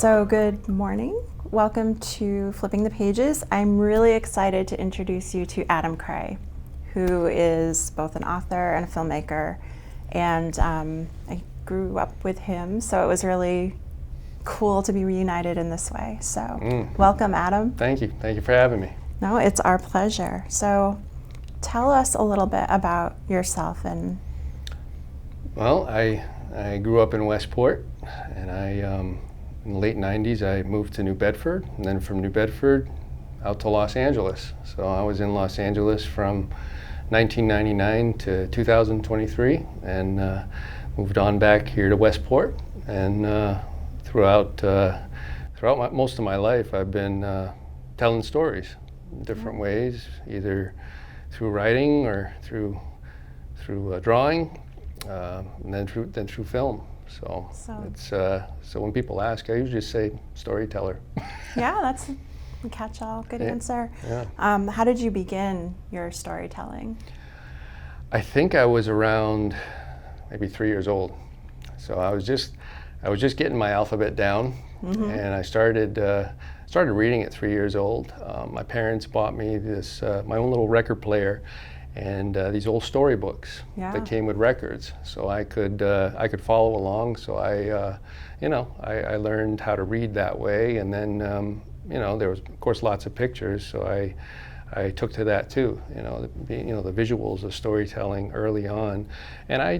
So good morning. Welcome to Flipping the Pages. I'm really excited to introduce you to Adam Cray, who is both an author and a filmmaker. And I grew up with him, so it was really cool to be reunited in this way. So welcome, Adam. Thank you. Thank you for having me. No, it's our pleasure. So tell us a little bit about yourself. Well, I grew up in Westport, and in the late 90s I moved to New Bedford, and then from New Bedford out to Los Angeles. So I was in Los Angeles from 1999 to 2023, and moved on back here to Westport. And throughout most of my life, I've been telling stories in different ways, either through writing or through drawing, and then through film. So when people ask, I usually just say storyteller. Yeah, that's a catch-all. Good answer. Yeah. How did you begin your storytelling? I think I was around maybe 3 years old. So I was just getting my alphabet down, and I started reading at 3 years old. My parents bought me this my own little record player, and these old storybooks that came with records, so I could follow along. So I learned how to read that way, and then there was of course lots of pictures, so I took to that too. The visuals of storytelling early on, and I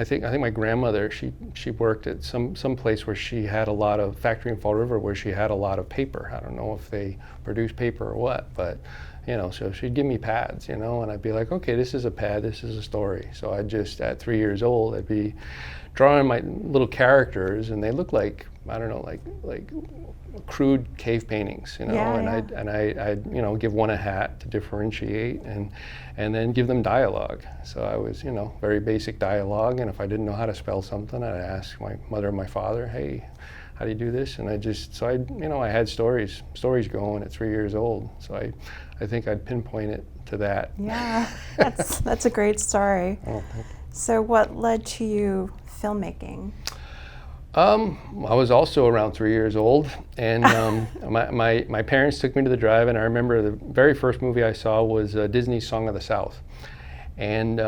think my grandmother, she worked at some place where she had a lot of factory in Fall River, where she had a lot of paper. I don't know if they produced paper or what, but so she'd give me pads, and I'd be like, okay, this is a pad, this is a story. So at 3 years old, I'd be drawing my little characters, and they look like, I don't know, like crude cave paintings, and I'd give one a hat to differentiate, and then give them dialogue. So I was, very basic dialogue, and if I didn't know how to spell something, I'd ask my mother or my father, hey, how do you do this? And I had stories going at 3 years old. So I think I'd pinpoint it to that. Yeah, that's a great story. Oh, thank you. So what led to you filmmaking? I was also around 3 years old, and my parents took me to the drive-in. I remember the very first movie I saw was Disney's Song of the South, and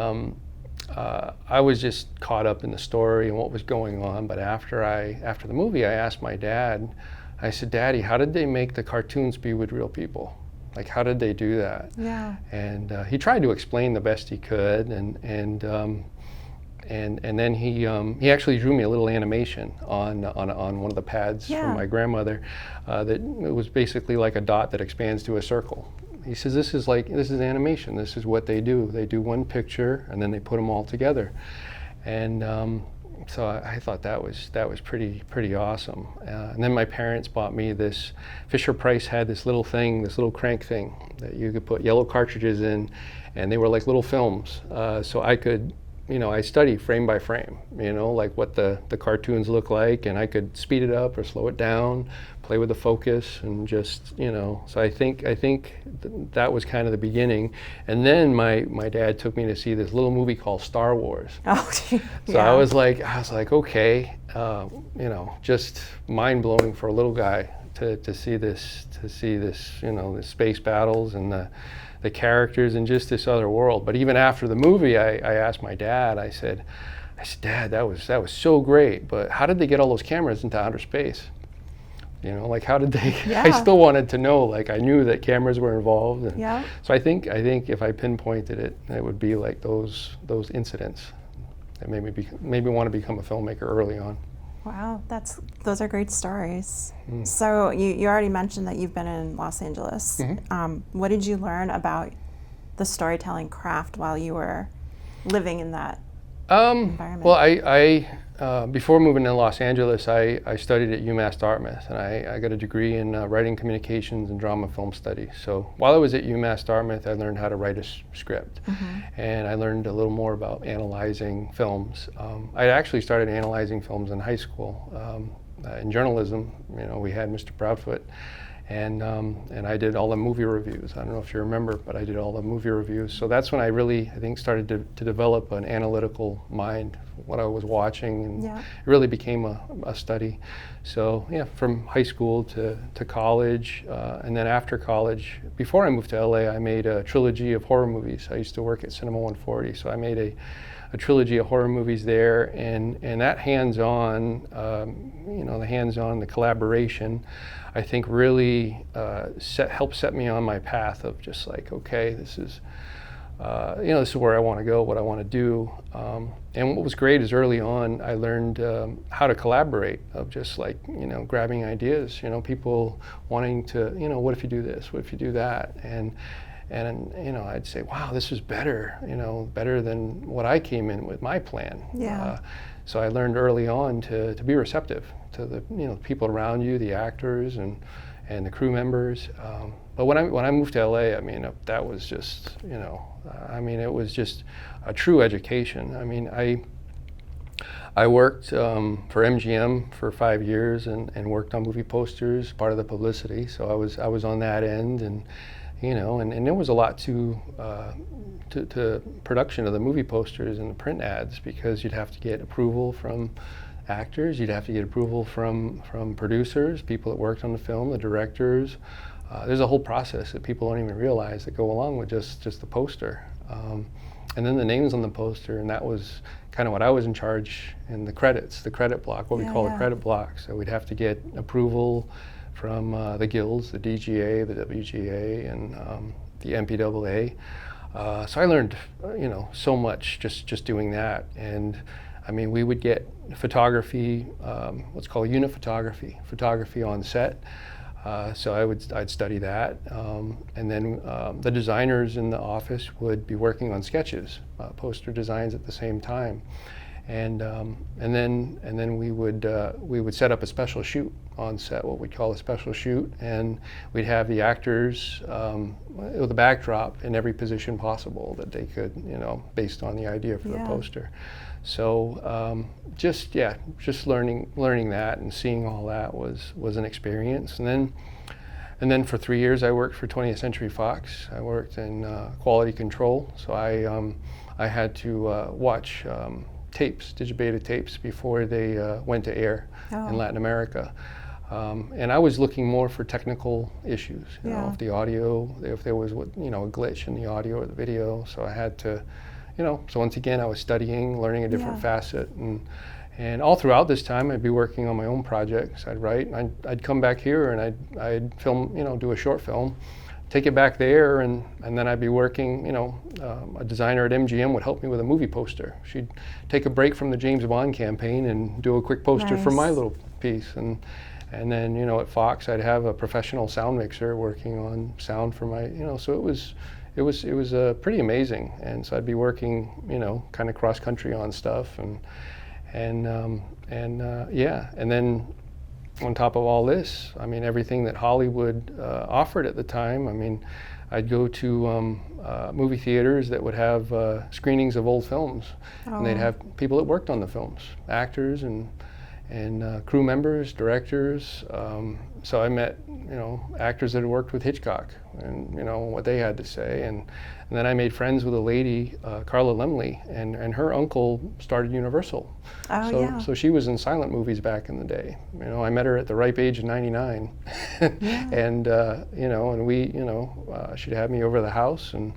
I was just caught up in the story and what was going on. But after the movie, I asked my dad. I said, "Daddy, how did they make the cartoons be with real people? Like, how did they do that?" Yeah. And he tried to explain the best he could, and then he actually drew me a little animation on one of the pads from my grandmother, that it was basically like a dot that expands to a circle. He says, this is animation. This is what they do. They do one picture and then they put them all together. And so I thought that was pretty awesome. And then my parents bought me this. Fisher Price had this little crank thing that you could put yellow cartridges in, and they were like little films. So I could, I study frame by frame, like what the cartoons look like, and I could speed it up or slow it down, play with the focus, and just, so I think that was kind of the beginning. And then my dad took me to see this little movie called Star Wars. Oh, so yeah. I was like, okay, just mind blowing for a little guy to see this, the space battles and the characters and just this other world. But even after the movie, I asked my dad, I said, Dad, that was so great, but how did they get all those cameras into outer space? Like, how did they? Yeah. I still wanted to know. Like, I knew that cameras were involved, and so I think if I pinpointed it, it would be like those incidents that made me want to become a filmmaker early on. Wow, those are great stories. So you already mentioned that you've been in Los Angeles. What did you learn about the storytelling craft while you were living in that environment? Well, I before moving to Los Angeles, I studied at UMass Dartmouth, and I got a degree in writing, communications, and drama film studies. So while I was at UMass Dartmouth, I learned how to write a script, and I learned a little more about analyzing films. I actually started analyzing films in high school. In journalism, we had Mr. Proudfoot, and I did all the movie reviews. I don't know if you remember, but I did all the movie reviews. So that's when I really, I think, started to develop an analytical mind, what I was watching, and it really became a study. So yeah, from high school to college, and then after college, before I moved to LA, I made a trilogy of horror movies. I used to work at Cinema 140, so I made a trilogy of horror movies there, and that hands-on, the hands-on, the collaboration, I think really helped set me on my path of just like, okay, this is, this is where I want to go, what I want to do. And what was great is early on, I learned how to collaborate, of just like, grabbing ideas, people wanting to, what if you do this, what if you do that? And I'd say, wow, this is better, better than what I came in with my plan. Yeah. So I learned early on to be receptive to the people around you, the actors and the crew members. But when I moved to LA, I mean, that was just, it was just a true education. I mean, I worked for MGM for 5 years and worked on movie posters, part of the publicity. So I was on that end, and there was a lot to production of the movie posters and the print ads, because you'd have to get approval from actors, you'd have to get approval from producers, people that worked on the film, the directors. There's a whole process that people don't even realize that go along with just the poster. And then the names on the poster, and that was kind of what I was in charge in the credits, the credit block, what we call the credit block. So we'd have to get approval from the guilds, the DGA, the WGA, and the MPAA. So I learned, so much just doing that. And I mean, we would get photography, what's called unit photography on set. So I'd study that, and then the designers in the office would be working on sketches, poster designs at the same time, and then we would set up a special shoot on set, what we'd call a special shoot, and we'd have the actors with a backdrop in every position possible that they could, based on the idea for the poster. So just learning that and seeing all that was an experience. And then for 3 years I worked for 20th Century Fox. I worked in quality control. So I had to watch tapes, digibeta tapes, before they went to air in Latin America. And I was looking more for technical issues, if the audio, if there was a glitch in the audio or the video. So I had to, so once again, I was studying, learning a different facet, and all throughout this time, I'd be working on my own projects. I'd write, and I'd come back here, and I'd film, do a short film, take it back there, and then I'd be working, a designer at MGM would help me with a movie poster. She'd take a break from the James Bond campaign and do a quick poster for my little piece, and then, at Fox, I'd have a professional sound mixer working on sound for my, so it was pretty amazing. And so I'd be working, kind of cross country on stuff, and then on top of all this, I mean, everything that Hollywood offered at the time. I mean, I'd go to movie theaters that would have screenings of old films, and they'd have people that worked on the films, actors and crew members, directors. So I met, actors that had worked with Hitchcock, and what they had to say, and then I made friends with a lady, Carla Lemley, and her uncle started Universal. So she was in silent movies back in the day. I met her at the ripe age of 99, and and we, she'd have me over to the house and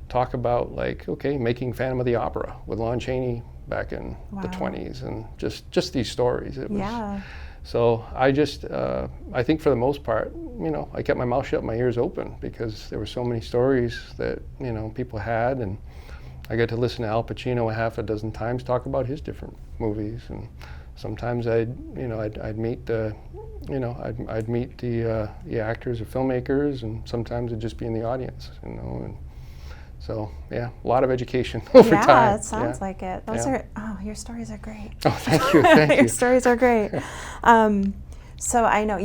talk about, like, okay, making Phantom of the Opera with Lon Chaney back in the 20s, and just these stories. It was, so I just, I think for the most part, I kept my mouth shut, my ears open, because there were so many stories that, people had, and I got to listen to Al Pacino a half a dozen times talk about his different movies, and sometimes I'd meet the, I'd meet the actors or filmmakers, and sometimes it'd just be in the audience, and so, a lot of education over time. Yeah, it sounds like it. Those are, your stories are great. Oh, thank you, thank you. Your stories are great. So I know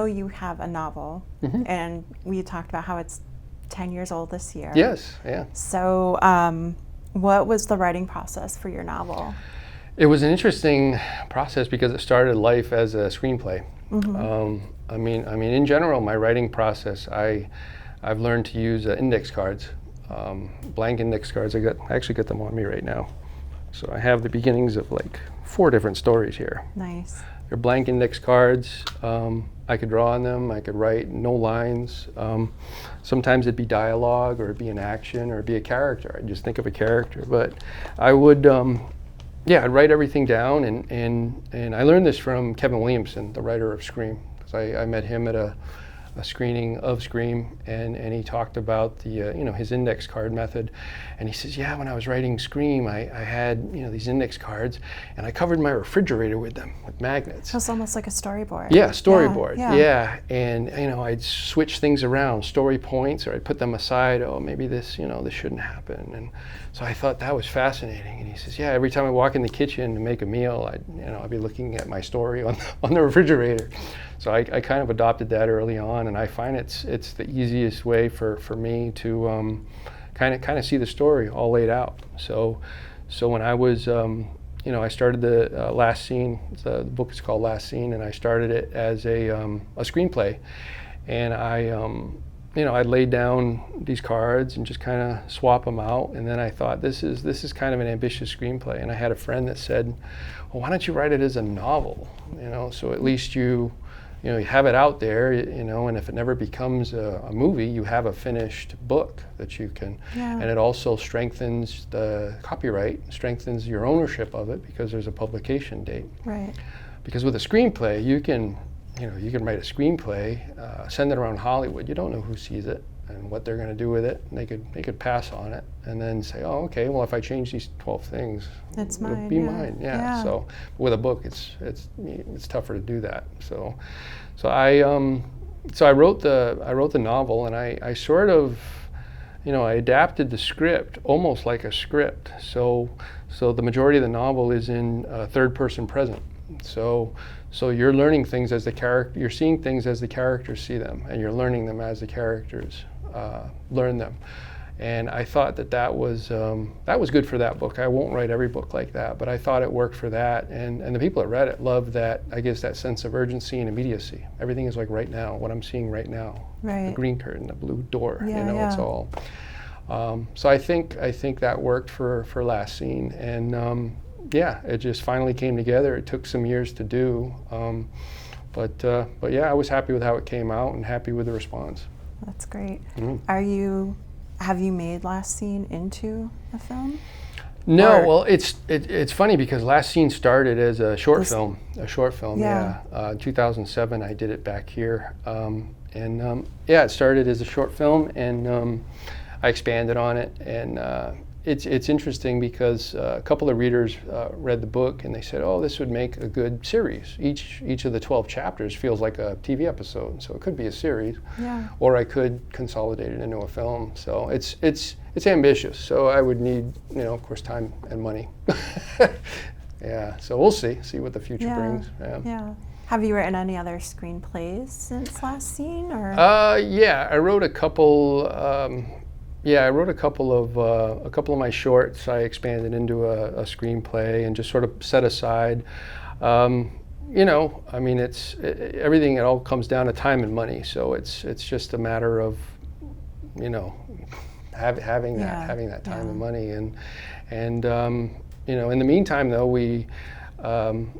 you have a novel, and we talked about how it's 10 years old this year. Yes, yeah. So what was the writing process for your novel? It was an interesting process because it started life as a screenplay. I mean, in general, my writing process, I've learned to use index cards, blank index cards. I actually got them on me right now. So I have the beginnings of like 4 different stories here. Nice. They're blank index cards. I could draw on them. I could write no lines. Sometimes it'd be dialogue, or it'd be an action, or it'd be a character. I'd just think of a character. But I would, I'd write everything down, and I learned this from Kevin Williamson, the writer of Scream. Because I met him at a screening of Scream, and he talked about the his index card method, and he says, yeah, when I was writing Scream, I had these index cards, and I covered my refrigerator with them, with magnets. So it's almost like a storyboard. Yeah, storyboard. Yeah. And I'd switch things around, story points, or I'd put them aside. Oh, maybe this this shouldn't happen. And so I thought that was fascinating. And he says, yeah, every time I walk in the kitchen to make a meal, I'd be looking at my story on the refrigerator. So I kind of adopted that early on, and I find it's the easiest way for me to kind of see the story all laid out. So when I was I started the Last Scene. The book is called Last Scene, and I started it as a screenplay, and I laid down these cards and just kind of swap them out, and then I thought this is kind of an ambitious screenplay, and I had a friend that said, well, why don't you write it as a novel? So at least you have it out there, and if it never becomes a movie, you have a finished book that you can, and it also strengthens the copyright, strengthens your ownership of it because there's a publication date. Right. Because with a screenplay, you can write a screenplay, send it around Hollywood. You don't know who sees it and what they're going to do with it. And they could pass on it and then say, oh, okay, well, if I change these 12 things, it'll be mine. Yeah. So with a book, it's tougher to do that. So I wrote the novel, and I sort of, I adapted the script almost like a script. So the majority of the novel is in third person present. So you're learning things as the character, you're seeing things as the characters see them, and you're learning them as the characters learn them. And I thought that was good for that book. I won't write every book like that, but I thought it worked for that. And the people that read it loved that, I guess, that sense of urgency and immediacy. Everything is like right now, what I'm seeing right now. Right. The green curtain, the blue door, Yeah. it's all. So I think that worked for Last Scene. And it just finally came together. It took some years to do. But I was happy with how it came out and happy with the response. That's great. Mm-hmm. Have you made Last Scene into a film? No, well, it's funny because Last Scene started as a short film. Yeah. 2007, I did it back here. It started as a short film, and I expanded on it. And it's interesting because a couple of readers read the book and they said, oh, this would make a good series. Each of the 12 chapters feels like a TV episode, so it could be a series. Yeah. Or I could consolidate it into a film. So it's ambitious. So I would need, of course, time and money. Yeah. So we'll see what the future brings. Yeah. Have you written any other screenplays since Last Scene, or? I wrote a couple. I wrote a couple of my shorts. I expanded into a screenplay and just sort of set aside. It's everything. It all comes down to time and money. So it's just a matter of, having that time and money. And in the meantime, though,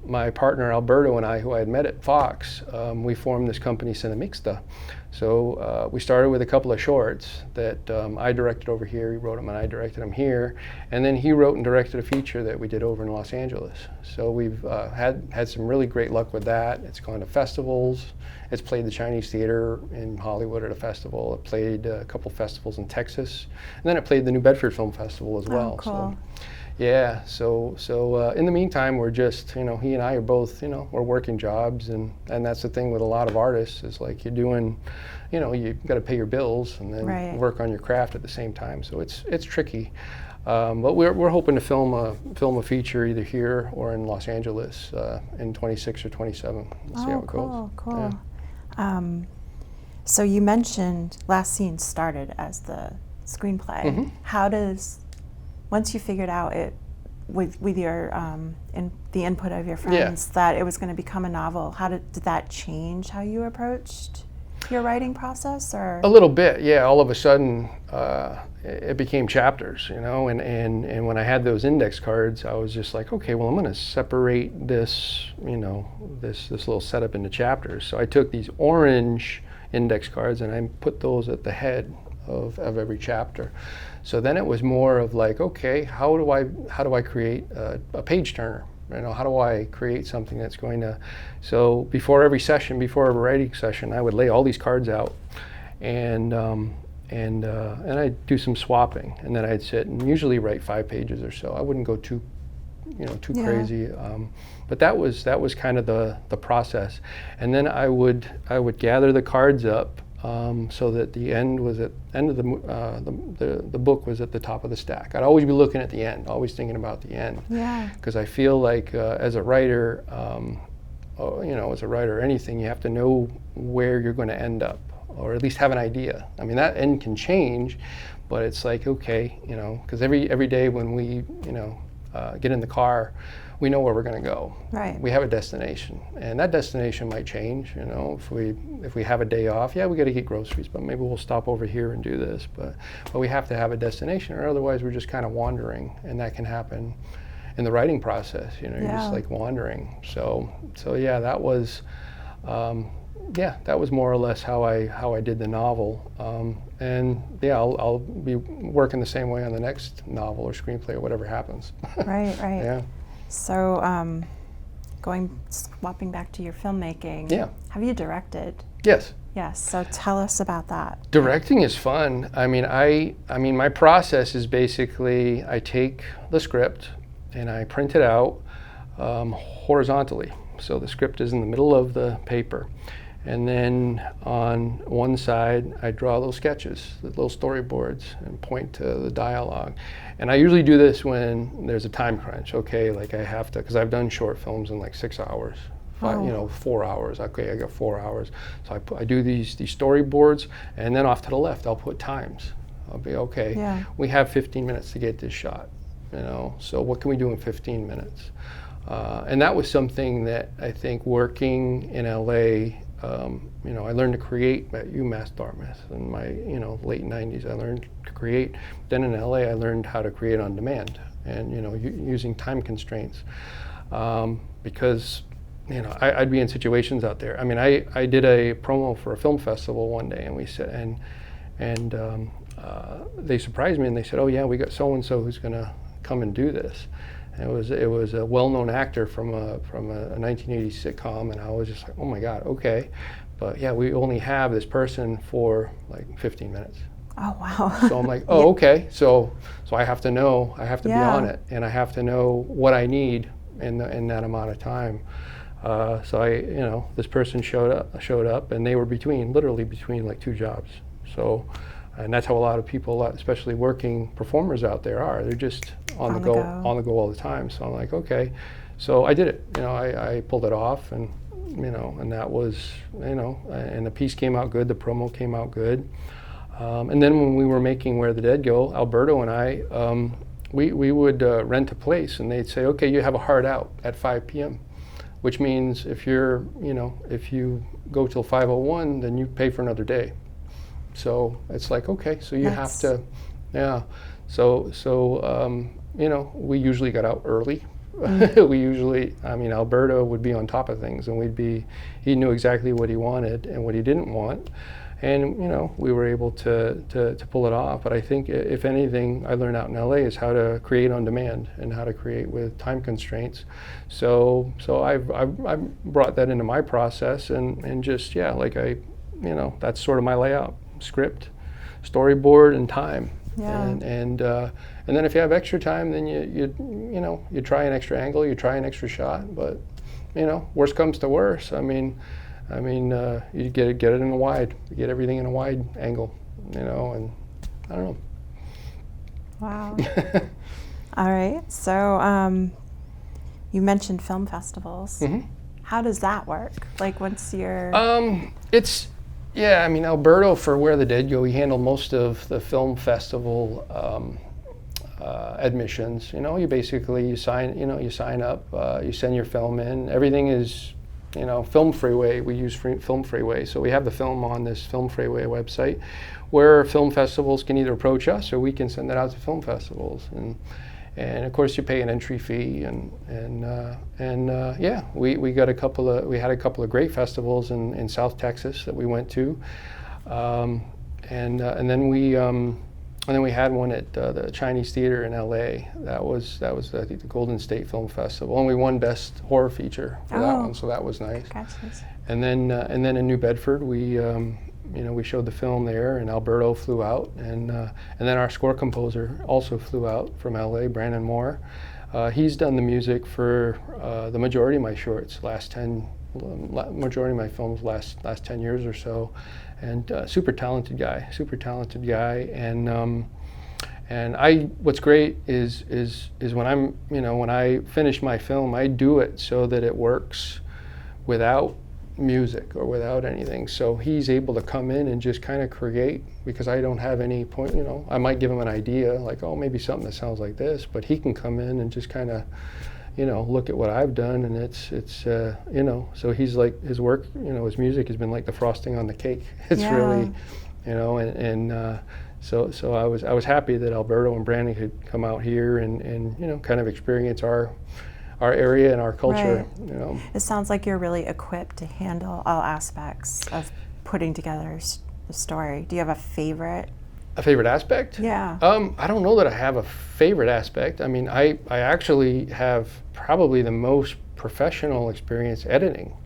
my partner Alberto and I, who I had met at Fox, we formed this company, Cinemixta. So we started with a couple of shorts that I directed over here. He wrote them and I directed them here. And then he wrote and directed a feature that we did over in Los Angeles. So we've had some really great luck with that. It's gone to festivals. It's played the Chinese Theater in Hollywood at a festival. It played a couple festivals in Texas. And then it played the New Bedford Film Festival as well. Oh, cool. So in the meantime, we're just, he and I are both, we're working jobs, and that's the thing with a lot of artists is like you're doing, you got to pay your bills and then work on your craft at the same time. So it's tricky, but we're hoping to film a feature either here or in Los Angeles in 26 or 27. We'll see how it goes. Cool. Yeah. So you mentioned Last Scene started as the screenplay. Mm-hmm. How does, once you figured out it with your the input of your friends that it was going to become a novel. How did that change how you approached your writing process? Or a little bit, yeah. All of a sudden, it became chapters, you know. And when I had those index cards, I was just like, okay, well, I'm going to separate this, you know, this little setup into chapters. So I took these orange index cards and I put those at the head of every chapter. So then it was more of like, okay, how do I create a page turner? You know, how do I create something that's going to? So before every session, before every writing session, I would lay all these cards out, and I'd do some swapping, and then I'd sit and usually write 5 pages or so. I wouldn't go too crazy, but that was kind of the process. And then I would gather the cards up. So that the end of the book was at the top of the stack. I'd always be looking at the end, always thinking about the end. Yeah. Because I feel like as a writer, you know, as a writer or anything, you have to know where you're going to end up, or at least have an idea. I mean, that end can change, but it's like, okay, you know, because every day when we, you know, get in the car, we know where we're going to go. Right. We have a destination, and that destination might change. You know, if we have a day off, yeah, we got to get groceries, but maybe we'll stop over here and do this. But we have to have a destination, or otherwise we're just kind of wandering, and that can happen in the writing process. You know, you're just like wandering. So yeah, that was more or less how I did the novel. And yeah, I'll be working the same way on the next novel or screenplay or whatever happens. Right. Yeah. So, swapping back to your filmmaking. Yeah. Have you directed? Yes. Yes. So tell us about that. Directing is fun. I mean, my process is basically I take the script and I print it out horizontally. So the script is in the middle of the paper. And then on one side, I draw little sketches, little storyboards, and point to the dialogue. And I usually do this when there's a time crunch. Okay, like I have to, because I've done short films in like 6 hours, 4 hours. Okay, I got 4 hours. So I do these storyboards, and then off to the left, I'll put times. I'll be okay. We have 15 minutes to get this shot. You know, so what can we do in 15 minutes? And that was something that I think working in LA. You know, I learned to create at UMass Dartmouth in my, you know, late 90s. I learned to create. Then in LA, I learned how to create on demand, and you know, using time constraints, because you know, I'd be in situations out there. I mean, I did a promo for a film festival one day, and we said, and they surprised me, and they said, oh yeah, we got so and so who's going to come and do this. It was a well-known actor from a 1980s sitcom, and I was just like, oh my God, okay. But yeah, we only have this person for like 15 minutes. Oh wow. So I'm like, oh okay. So I have to know, I have to be on it, and I have to know what I need in that amount of time. So you know, this person showed up, and they were literally between like 2 jobs. So. And that's how a lot of people, especially working performers out there, are. They're just on the go all the time. So I'm like, okay. So I did it. You know, I pulled it off, and you know, and that was, you know, and the piece came out good. The promo came out good. And then when we were making Where the Dead Go, Alberto and I, we would rent a place, and they'd say, okay, you have a hard out at 5 p.m., which means if you go till 5:01, then you pay for another day. So it's like, okay, so you have to, yeah. So you know, we usually got out early. We usually, I mean, Alberto would be on top of things, and he knew exactly what he wanted and what he didn't want. And, you know, we were able to pull it off. But I think if anything I learned out in LA is how to create on demand and how to create with time constraints. So I've brought that into my process, and just, yeah, like you know, that's sort of my layout. Script, storyboard, and time. Yeah. And then if you have extra time, then you try an extra angle, you try an extra shot. But you know, worst comes to worst. I mean, you get it in a wide. You get everything in a wide angle. You know, and I don't know. Wow. All right. So you mentioned film festivals. Mm-hmm. How does that work? Like once you're Yeah, I mean, Alberto, for Where the Dead Go, he handled most of the film festival admissions. You know, you sign up, you send your film in. Everything is, you know, Film Freeway. We use Film Freeway, so we have the film on this Film Freeway website, where film festivals can either approach us or we can send it out to film festivals. And of course, you pay an entry fee, yeah, we had a couple of great festivals in South Texas that we went to, and then we had one at the Chinese Theater in LA. That was I think the Golden State Film Festival, and we won Best Horror Feature for that one, so that was nice. Congratulations. And then in New Bedford, we showed the film there, and Alberto flew out, and then our score composer also flew out from LA, Brandon Moore. He's done the music for the majority of my shorts, majority of my films last 10 years or so, and super talented guy, and what's great is when I finish my film, I do it so that it works without music or without anything, so he's able to come in and just kind of create, because I don't have any point, you know, I might give him an idea like, oh, maybe something that sounds like this, but he can come in and just kind of, you know, look at what I've done, and it's you know, so he's like, his work, you know, his music has been like the frosting on the cake. It's really, you know, so I was happy that Alberto and Brandon could come out here and you know, kind of experience our area and our culture. Right. You know, it sounds like you're really equipped to handle all aspects of putting together the story. Do you have a favorite? A favorite aspect? Yeah. I don't know that I have a favorite aspect. I mean, I actually have probably the most professional experience editing.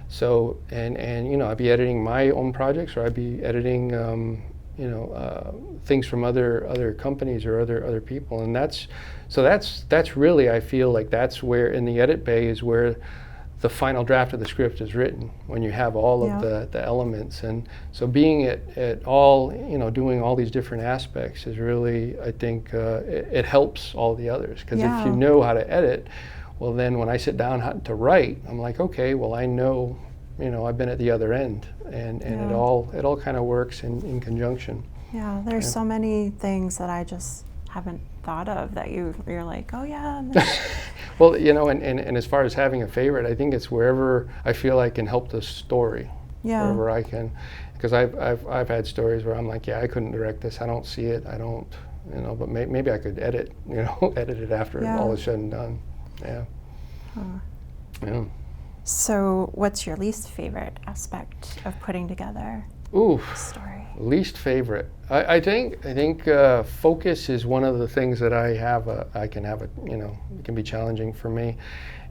So, and you know, I'd be editing my own projects, or I'd be editing, you know, things from other companies or other people, and that's really, I feel like that's where, in the edit bay, is where the final draft of the script is written, when you have all of the elements. And so being at all, you know, doing all these different aspects is really, I think, it helps all the others, because if you know how to edit, well, then when I sit down to write, I'm like, okay, well, I know, you know, I've been at the other end, and it all kind of works in conjunction. Yeah, there's so many things that I just haven't thought of that you're like, oh yeah. Well, you know, and as far as having a favorite, I think it's wherever I feel I can help the story. Yeah. Wherever I can, because I've had stories where I'm like, yeah, I couldn't direct this, I don't see it, I don't, you know, but maybe I could edit it after all is said and done. Yeah. Huh. Yeah. So, what's your least favorite aspect of putting together a story? Least favorite. I think focus is one of the things that I can have you know, it can be challenging for me,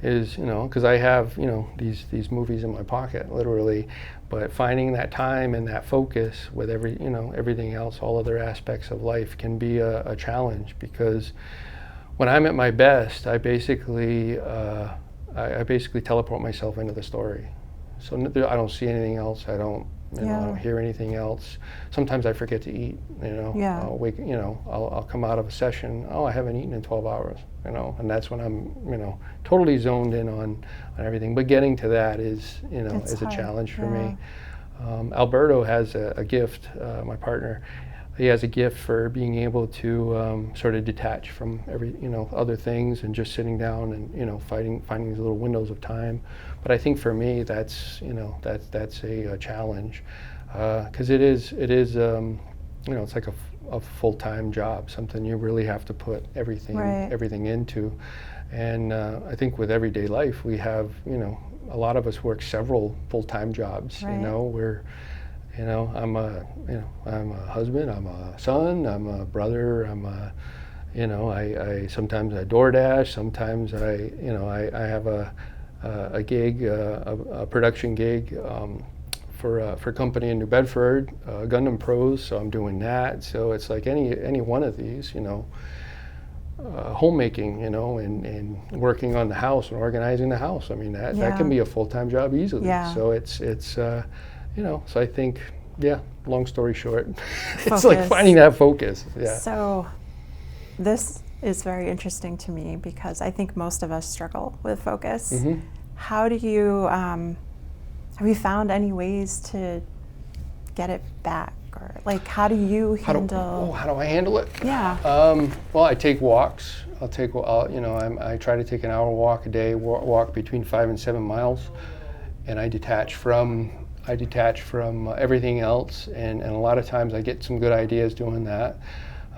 is, you know, because I have, you know, these movies in my pocket, literally, but finding that time and that focus with everything else, all other aspects of life, can be a challenge, because when I'm at my best, I basically teleport myself into the story. So I don't see anything else. I don't hear anything else. Sometimes I forget to eat. You know, I'll wake. You know, I'll come out of a session. Oh, I haven't eaten in 12 hours. You know, and that's when I'm, you know, totally zoned in on everything. But getting to that is, you know, is a challenge for me. Alberto has a gift. My partner. He has a gift for being able to sort of detach from other things, and just sitting down and, you know, finding these little windows of time. But I think for me, that's a challenge, because it is you know, it's like a full-time job, something you really have to put everything into. And I think with everyday life, we have, you know, a lot of us work several full-time jobs. You know, you know, I'm a husband, I'm a son, I'm a brother, you know, I sometimes I DoorDash, sometimes I have a gig, a production gig for a company in New Bedford, Gundam Pros, so I'm doing that. So it's like any one of these, you know, homemaking, you know, and working on the house and organizing the house. I mean, that can be a full-time job easily. So it's you know, so I think, long story short, it's like finding that focus. Yeah. So this is very interesting to me, because I think most of us struggle with focus. Mm-hmm. How do you, have you found any ways to get it back? or like how do you handle? How do I handle it? Yeah. Well, I take walks. I try to take an hour walk a day, walk between 5 and 7 miles, and I detach from everything else, and a lot of times I get some good ideas doing that.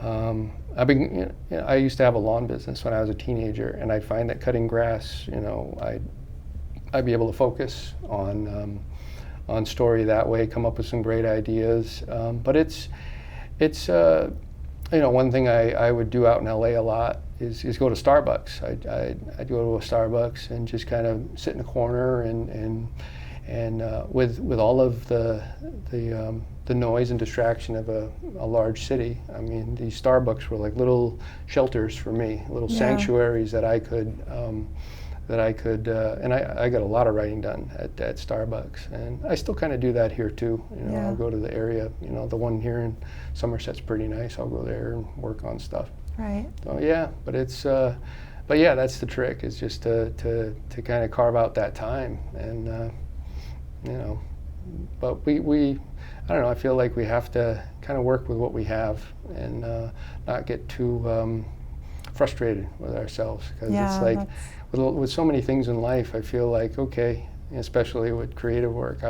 I used to have a lawn business when I was a teenager, and I find that cutting grass, I'd be able to focus on story that way, come up with some great ideas. But it's one thing I would do out in LA a lot is go to Starbucks. I'd go to a Starbucks and just kind of sit in a corner and with all of the noise and distraction of a large city. I mean, these Starbucks were like little shelters for me, little sanctuaries that I could, and I got a lot of writing done at Starbucks, and I still kind of do that here too. I'll go to the area. The one here in Somerset's pretty nice. I'll go there and work on stuff. Right. So yeah, but that's the trick. Is just to kind of carve out that time, and but we I don't know, I feel like we have to kind of work with what we have and not get too frustrated with ourselves, because it's like with so many things in life, I feel like, okay, especially with creative work,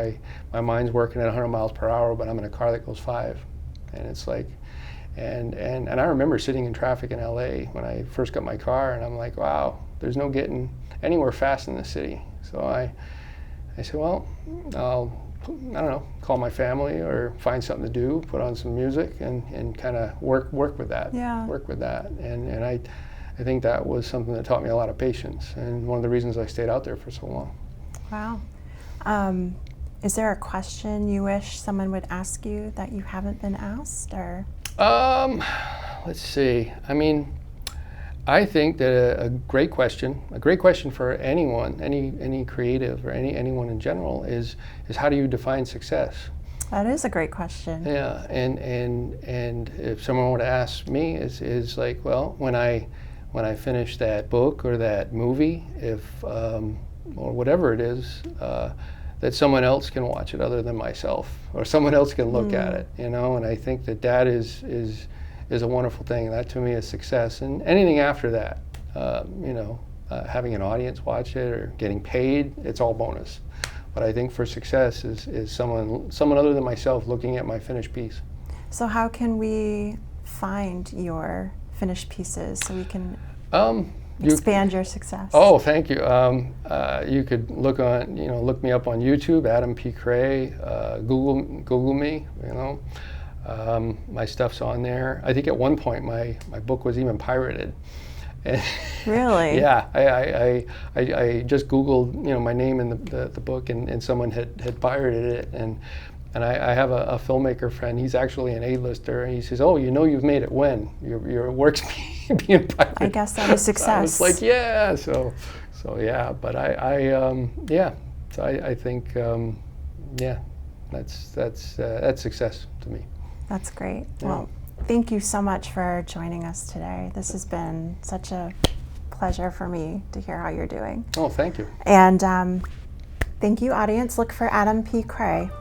my mind's working at 100 miles per hour, but I'm in a car that goes 5, and it's like, and I remember sitting in traffic in LA when I first got my car, and I'm like, wow, there's no getting anywhere fast in this city. So I said, well, I don't know, call my family or find something to do, put on some music, and kind of work with that. Yeah. Work with that. And I think that was something that taught me a lot of patience, and one of the reasons I stayed out there for so long. Wow. Is there a question you wish someone would ask you that you haven't been asked, or? Let's see. I mean, I think that a great question for anyone, any creative or anyone in general is how do you define success? That is a great question. Yeah, and if someone were to ask me, is like, well, when I finish that book or that movie, or whatever it is, that someone else can watch it other than myself, or someone else can look at it, and I think that is a wonderful thing. That to me is success, and anything after that, having an audience watch it or getting paid, it's all bonus. But I think for success is someone other than myself looking at my finished piece. So how can we find your finished pieces so we can expand your success? Oh, thank you. You could look me up on YouTube, Adam P. Cray. Google me. My stuff's on there. I think at one point my book was even pirated. Really? Yeah. I just Googled my name in the book, and someone had pirated it, and I have a filmmaker friend. He's actually an A-lister, and he says, "Oh, you've made it when your work's being pirated." I guess that was success. I was like, yeah. So yeah. But So I think that's success to me. That's great. Yeah. Well, thank you so much for joining us today. This has been such a pleasure for me to hear how you're doing. Oh, thank you. And thank you, audience. Look for Adam P. Cray.